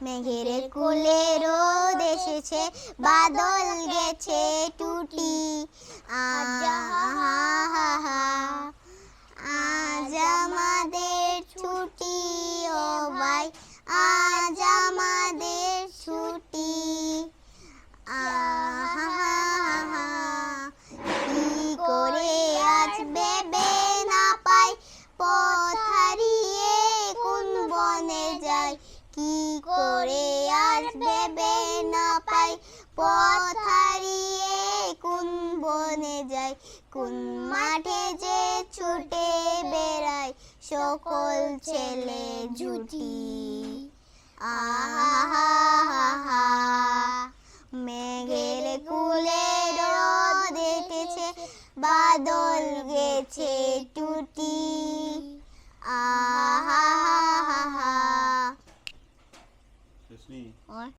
মেঘের কোলে রোদ এসেছে, বাদল গেছে টুটি। আজ আমাদের ছুটি, ও ভাই আজ আমাদের ছুটি। কি করে আজ ভেবে না পাই, পথ হারিয়ে কোন বনে যাই। কি করে আজ ভেবে না পাই, পথ হারিয়ে কোন বনে যাই। কোন মাঠে যে ছুটে বেড়ায় সকল ছেলে জুটি। মেঘের কুলে রোদ এসেছে, বাদল গেছে টুটি। শেষ নেই।